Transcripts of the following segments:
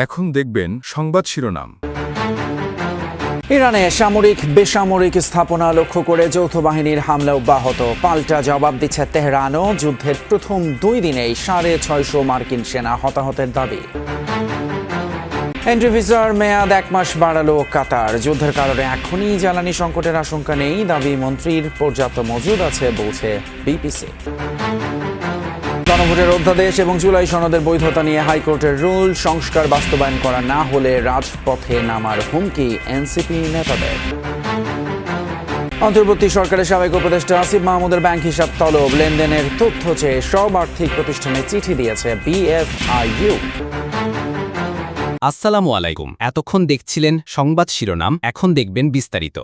এখন দেখবেন সংবাদ শিরোনাম। ইরানে সামরিক বেসামরিক স্থাপনা লক্ষ্য করে যৌথ বাহিনীর হামলা অব্যাহত। পাল্টা জবাব দিচ্ছে তেহরানও। যুদ্ধের প্রথম 2 দিনেই 650 মার্কিন সেনা হতাহতের দাবি। এন্ট্রি ভিসার মেয়াদ 1 মাস বাড়ালো কাতার। যুদ্ধের কারণে এখনই জ্বালানি সংকটের আশঙ্কা নেই, দাবি মন্ত্রীর। পর্যাপ্ত মজুদ আছে বলছে বিপিসি। গণভোটের অধ্যাদেশ এবং জুলাই সনদের বৈধতা নিয়ে হাইকোর্টের রুল। সংস্কার বাস্তবায়ন করা না হলে রাজপথে নামার হুমকি এনসিপি নেতাদের। অন্তর্বর্তী সরকারের সাবেক উপদেষ্টা আসিফ মাহমুদের ব্যাংক হিসাব তলব। লেনদেনের তথ্য চেয়ে সব আর্থিক প্রতিষ্ঠানে চিঠি দিয়েছে বিএফআইইউ। আসসালামু আলাইকুম। এতক্ষণ দেখছিলেন সংবাদ শিরোনাম, এখন দেখবেন বিস্তারিত।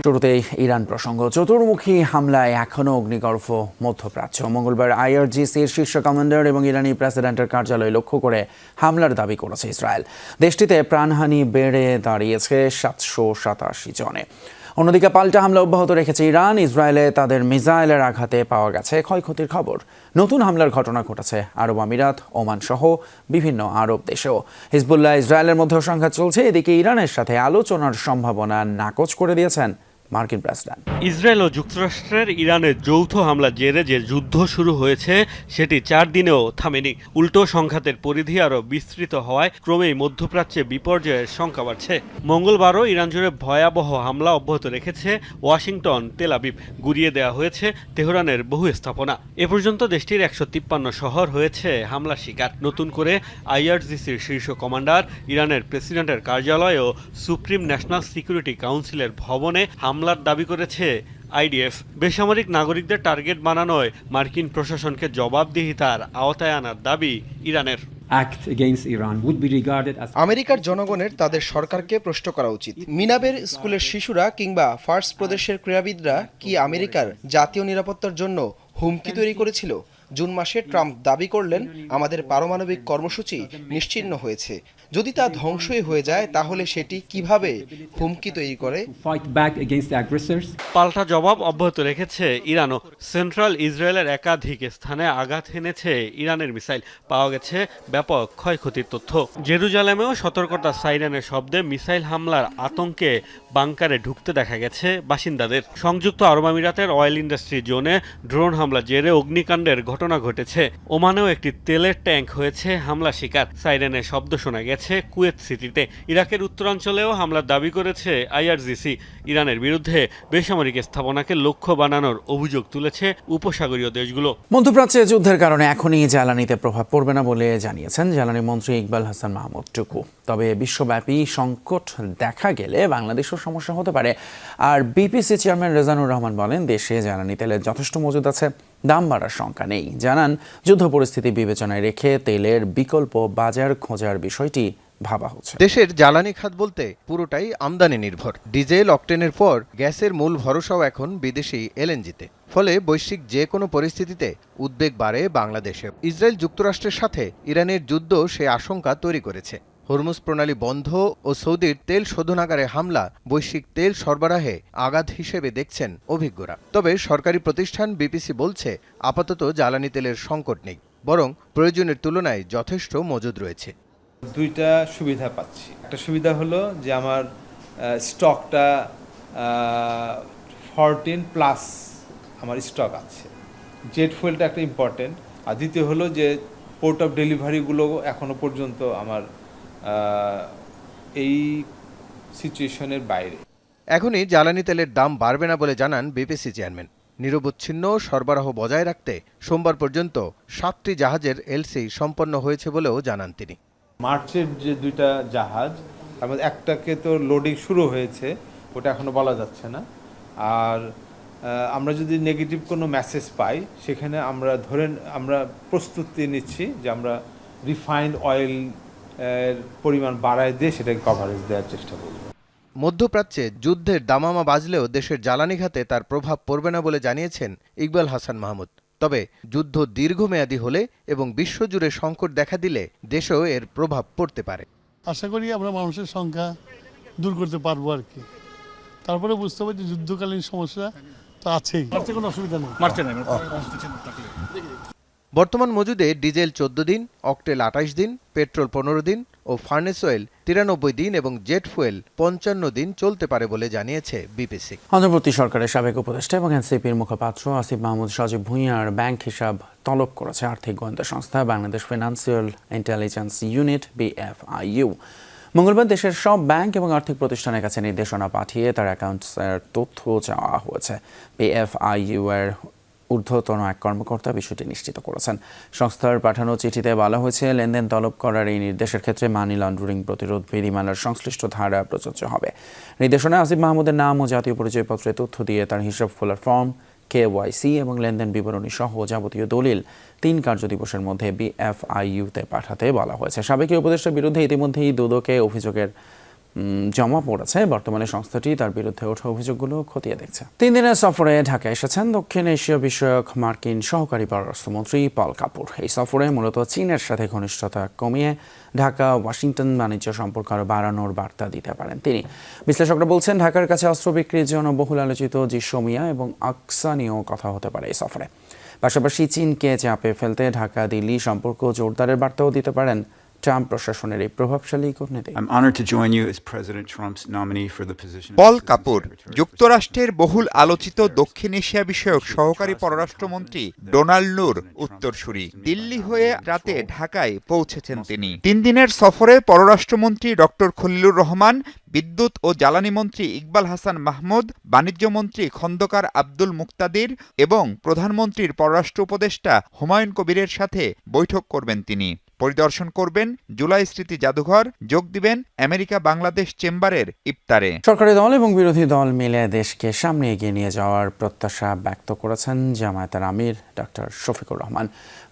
শুরুতেই ইরান প্রসঙ্গ। চতুর্মুখী হামলায় এখনও অগ্নিগর্ভ মধ্যপ্রাচ্য। মঙ্গলবার আইআরজিসির শীর্ষ কমান্ডার এবং ইরানি প্রেসিডেন্টের কার্যালয় লক্ষ্য করে হামলার দাবি করেছে ইসরায়েল। দেশটিতে প্রাণহানি বেড়ে দাঁড়িয়েছে 787 জনে। অন্যদিকে পাল্টা হামলা অব্যাহত রেখেছে ইরান। ইসরায়েলে তাদের মিসাইলের আঘাতে পাওয়া গেছে ক্ষয়ক্ষতির খবর। নতুন হামলার ঘটনা ঘটেছে আরব আমিরাত, ওমান সহ বিভিন্ন আরব দেশেও। হিজবুল্লাহ ইসরায়েলের মধ্যেও সংঘাত চলছে। এদিকে ইরানের সাথে আলোচনার সম্ভাবনা নাকচ করে দিয়েছেন মার্কিন প্রেসিডেন্ট। ইসরায়েল ও যুক্তরাষ্ট্রের ইরানের যৌথ হামলার জেরে যে যুদ্ধ শুরু হয়েছে সেটি 4 দিনেও থামেনি। উল্টো সংঘাতের পরিধি আরও বিস্তৃত হওয়ায় ক্রমেই মধ্যপ্রাচ্যে বিপর্যয়ের শঙ্কা বাড়ছে। মঙ্গলবারও ইরান জুড়ে ভয়াবহ হামলা অব্যাহত রেখেছে ওয়াশিংটন, তেল আবিব। গুড়িয়ে দেওয়া হয়েছে তেহরানের বহু স্থাপনা। এ পর্যন্ত দেশটির 153 শহর হয়েছে হামলার শিকার। নতুন করে আইআরজিসির শীর্ষ কমান্ডার, ইরানের প্রেসিডেন্টের কার্যালয় ও সুপ্রিম ন্যাশনাল সিকিউরিটি কাউন্সিলের ভবনে হামলার দাবি করেছে আইডিএফ। বেসামরিক নাগরিকদের টার্গেট বানানোয় মার্কিন প্রশাসনকে জবাবদিহিতার আওতায় আনার দাবি ইরানের। আমেরিকার জনগণের তাদের সরকারকে প্রশ্ন করা উচিত। মিনাবের স্কুলের শিশুরা কিংবা ফার্স প্রদেশের ক্রীড়াবিদরা কি আমেরিকার জাতীয় নিরাপত্তার জন্য হুমকি তৈরি করেছিল? জুন মাসে ট্রাম্প দাবি করলেন, আমাদের পারমাণবিক কর্মসূচি নিশ্চিহ্ন হয়েছে। যদি তা ধ্বংসই হয়ে যায় তাহলে সেটি কিভাবে হুমকি তৈরি করে? পাল্টা জবাব অব্যাহত রেখেছে ইরানও। সেন্ট্রাল ইসরায়েলের একাধিক স্থানে আঘাত হেনেছে ইরানের মিসাইল। পাওয়া গেছে ব্যাপক ক্ষয়ক্ষতির তথ্য। জেরুজালেমেও সতর্কতা সাইরেনের শব্দে মিসাইল হামলার আতঙ্কে বাংকারে ঢুকতে দেখা গেছে বাসিন্দাদের। সংযুক্ত আরব আমিরাতের অয়েল ইন্ডাস্ট্রি জোনে ড্রোন হামলা জেরে অগ্নিকাণ্ডের ঘটনা ঘটেছে। ওমানেও একটি তেলের ট্যাঙ্ক হয়েছে হামলা শিকার। সাইরেনের শব্দ শোনা গেছে কুয়েত সিটিতে। ইরাকের উত্তরাঞ্চলেও হামলার দাবি করেছে আইআরজিসি। ইরানের বিরুদ্ধে বেসামরিক স্থাপনাকে লক্ষ্য বানানোর অভিযোগ তুলেছে উপসাগরীয় দেশগুলো। মধ্যপ্রাচ্যে যুদ্ধের কারণে এখনই জ্বালানিতে প্রভাব পড়বে না বলে জানিয়েছেন জ্বালানি মন্ত্রী ইকবাল হাসান মাহমুদ টুকু। তবে বিশ্বব্যাপী সংকট দেখা গেলে বাংলাদেশও সমস্যা হতে পারে। আর বিপিসি চেয়ারম্যান রেজানুর রহমান বলেন, দেশে জ্বালানি তেলের যথেষ্ট মজুদ আছে, দাম বাড়ার শঙ্কা নেই। জানান, যুদ্ধ পরিস্থিতি বিবেচনায় রেখে তেলের বিকল্প বাজার খোঁজার বিষয়টি ভাবা হচ্ছে। দেশের জ্বালানি খাত বলতে পুরোটাই আমদানি নির্ভর। ডিজেল, অকটেনের পর গ্যাসের মূল ভরসাও এখন বিদেশি এলএনজিতে। ফলে বৈশ্বিক যে কোনো পরিস্থিতিতে উদ্বেগ বাড়ে বাংলাদেশে। ইসরায়েল যুক্তরাষ্ট্রের সাথে ইরানের যুদ্ধ সে আশঙ্কা তৈরি করেছে। হরমুজ প্রণালী বন্ধ ও সৌদির তেল শোধনাগারে হামলা বৈশ্বিক তেল সরবরাহে আঘাত হিসেবে দেখছেন অভিজ্ঞরা। তবে সরকারি প্রতিষ্ঠান বিপিসি বলছে, আপাতত জ্বালানি তেলের সংকট নেই, বরং প্রয়োজনের তুলনায় যথেষ্ট মজুদ রয়েছে। দুইটা সুবিধা পাচ্ছি। একটা সুবিধা হলো যে আমার স্টকটা 14+ আমার স্টক আছে। জেট ফুয়েলটা একটা ইম্পর্টেন্ট। আর দ্বিতীয় হলো যে পোর্ট অফ ডেলিভারিগুলো এখনো পর্যন্ত আমার এই সিচুয়েশনের বাইরে। এখনই জ্বালানি তেলের দাম বাড়বে না বলে জানান বিপিসি চেয়ারম্যান। নিরবচ্ছিন্ন সরবরাহ বজায় রাখতে সোমবার পর্যন্ত 7টি জাহাজের এলসি সম্পন্ন হয়েছে বলেও জানান তিনি। মার্চের যে 2টা জাহাজ, তার মধ্যে একটাকে তো লোডিং শুরু হয়েছে, ওটা এখনো বলা যাচ্ছে না। আর আমরা যদি নেগেটিভ কোনো মেসেজ পাই, সেখানে আমরা প্রস্তুতি নিচ্ছি যে আমরা রিফাইন্ড অয়েল এর পরিমাণ বাড়ায় দিয়ে সেটাকে কভারেজ দেওয়ার চেষ্টা করব। মধ্যপ্রাচ্যে যুদ্ধের দামামা বাজলেও দেশের জ্বালানি খাতে তার প্রভাব পড়বে না বলে জানিয়েছেন ইকবাল হাসান মাহমুদ। তবে যুদ্ধ দীর্ঘমেয়াদী হলে এবং বিশ্বজুড়ে সংকট দেখা দিলে দেশেও এর প্রভাব পড়তে পারে। আশা করি আমরা মানুষের সংখ্যা দূর করতে পারবো আর কি। তারপরে বুঝতে হবে যে যুদ্ধকালীন সমস্যা তো আছেই, কোনো অসুবিধা নেই। বর্তমান মজুদে ডিজেল 14 দিন, অকটেল 28 দিন, পেট্রোল 15 দিন ও ফার্নেস অয়েল 93 দিন এবং জেট ফুয়েল 55 দিন চলতে পারে বলে জানিয়েছে বিপিসি। অন্তর্বর্তী সরকারের সাবেক উপদেষ্টা এবং এনসিপির মুখপাত্র আসিফ মাহমুদ সজীব ভুঁইয়ার ব্যাংক হিসাব তলব করেছে আর্থিক গোয়েন্দা সংস্থা Bangladesh financial intelligence unit BFIU। মঙ্গলবার দেশের সব ব্যাংক এবং আর্থিক প্রতিষ্ঠানের কাছে নির্দেশনা পাঠিয়ে তার অ্যাকাউন্টসের তথ্য চাওয়া হয়েছে। BFIU এর ঊর্ধ্বতন এক কর্মকর্তা বিষয়টি নিশ্চিত করেছেন। সংস্থার পাঠানো চিঠিতে বলা হয়েছে, লেনদেন তলব করার এই নির্দেশের ক্ষেত্রে মানি লন্ডারিং প্রতিরোধ বিধিমালার সংশ্লিষ্ট ধারা প্রযোজ্য হবে। নির্দেশনায় আসিফ মাহমুদের নাম ও জাতীয় পরিচয়পত্রের তথ্য দিয়ে তার হিসাব খোলার ফর্ম, KYC এবং লেনদেন বিবরণী সহ যাবতীয় দলিল 3 কার্যদিবসের মধ্যে BFIU-তে পাঠাতে বলা হয়েছে। সাবেক উপদেষ্টার বিরুদ্ধে ইতিমধ্যেই দুদকে অভিযোগের জমা পড়েছে। বর্তমানে সংস্থাটি তার বিরুদ্ধে ওঠা অভিযোগগুলো খতিয়ে দেখছে। 3 দিনের সফরে ঢাকায় এসেছেন দক্ষিণ এশীয় বিষয়ক মার্কিন সহকারী পররাষ্ট্রমন্ত্রী পল কাপুর। এই সফরে মূলত চীনের সাথে ঘনিষ্ঠতা কমিয়ে ঢাকা ওয়াশিংটন বাণিজ্য সম্পর্ক আরও বাড়ানোর বার্তা দিতে পারেন তিনি। বিশ্লেষকরা বলছেন, ঢাকার কাছে অস্ত্র বিক্রির জন্য বহুল আলোচিত জিসমিয়া এবং আকসা নিয়েও কথা হতে পারে এই সফরে। পাশাপাশি চীনকে চাপে ফেলতে ঢাকা দিল্লি সম্পর্ক জোরদারের বার্তাও দিতে পারেন ট্রাম্প প্রশাসনের এই প্রভাবশালী কূটনীতিক। পল কাপুর যুক্তরাষ্ট্রের বহুল আলোচিত দক্ষিণ এশিয়া বিষয়ক সহকারী পররাষ্ট্রমন্ত্রী ডোনাল্ড নুর উত্তরসূরি। দিল্লি হয়ে রাতে ঢাকায় পৌঁছেছেন তিনি। 3 দিনের সফরে পররাষ্ট্রমন্ত্রী ডক্টর খলিলুর রহমান, বিদ্যুৎ ও জ্বালানি মন্ত্রী ইকবাল হাসান মাহমুদ, বাণিজ্য মন্ত্রী খন্দকার আব্দুল মুক্তাদির এবং প্রধানমন্ত্রীর পররাষ্ট্র উপদেষ্টা হুমায়ুন কবিরের সাথে বৈঠক করবেন তিনি। পরিদর্শন করবেন জুলাই স্মৃতি জাদুঘর, যোগ দিবেন আমেরিকা বাংলাদেশ চেম্বারের ইফতারে। সরকারি দল এবং বিরোধী দল মিলে দেশকে সামনে এগিয়ে নিয়ে যাওয়ার প্রত্যাশা ব্যক্ত করেছেন জামায়াতের আমির ডক্টর শফিকুর রহমান।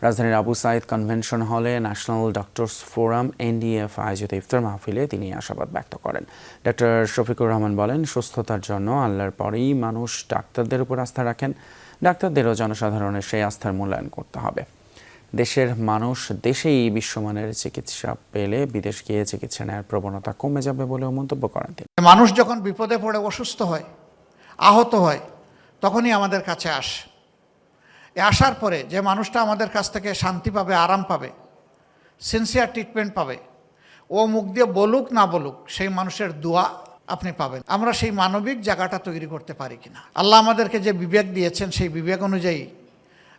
রাজধানীর আবু সাইদ কনভেনশন হলে ন্যাশনাল ডক্টরস ফোরাম NDF আয়োজিত ইফতার মাহফিলে তিনি আশাবাদ ব্যক্ত করেন। ডক্টর শফিকুর রহমান বলেন, সুস্থতার জন্য আল্লাহর পরেই মানুষ ডাক্তারদের উপর আস্থা রাখেন। ডাক্তারদেরও জনসাধারণের সেই আস্থার মূল্যায়ন করতে হবে। দেশের মানুষ দেশেই বিশ্বমানের চিকিৎসা পেলে বিদেশ গিয়ে চিকিৎসা নেওয়ার প্রবণতা কমে যাবে বলেও মন্তব্য করেন তিনি। মানুষ যখন বিপদে পড়ে অসুস্থ হয়, আহত হয়, তখনই আমাদের কাছে আসে। আসার পরে যে মানুষটা আমাদের কাছ থেকে শান্তি পাবে, আরাম পাবে, সিনসিয়ার ট্রিটমেন্ট পাবে, ও মুখ দিয়ে বলুক না বলুক, সেই মানুষের দোয়া আপনি পাবেন। আমরা সেই মানবিক জায়গাটা তৈরি করতে পারি কিনা। আল্লাহ আমাদেরকে যে বিবেক দিয়েছেন, সেই বিবেক অনুযায়ী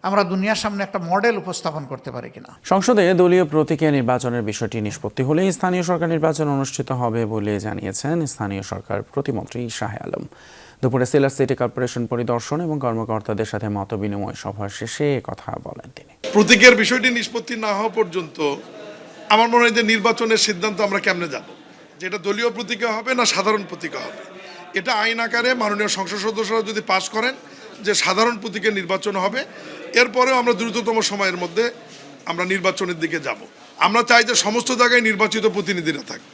আমরা দুনিয়ার সামনে একটা মডেল উপস্থাপন করতে পারি কিনা। সংসদে দলীয় প্রতীকে নির্বাচনের বিষয়টি নিষ্পত্তি হলে স্থানীয় সরকার নির্বাচন অনুষ্ঠিত হবে বলে জানিয়েছেন স্থানীয় সরকার প্রতিমন্ত্রী শাহ আলম। দুপুরে সিলেট সিটি কর্পোরেশন পরিদর্শন এবং কর্মকর্তাদের সাথে মতবিনিময় সভা শেষে কথা বলেন তিনি। প্রতীকের বিষয়টি নিষ্পত্তি না হওয়া পর্যন্ত আমার মনে হয় যে নির্বাচনের সিদ্ধান্ত আমরা কেমনে যাব, যেটা দলীয় প্রতীকে হবে না সাধারণ প্রতীকে হবে, এটা আইন আকারে মাননীয় সংসদ সদস্যরা যদি পাশ করেন যে সাধারণ প্রতীকে নির্বাচন হবে, এরপরেও আমরা দ্রুততম সময়ের মধ্যে আমরা নির্বাচনের দিকে যাব। আমরা চাই যে সমস্ত জায়গায় নির্বাচিত প্রতিনিধিরা থাকবে।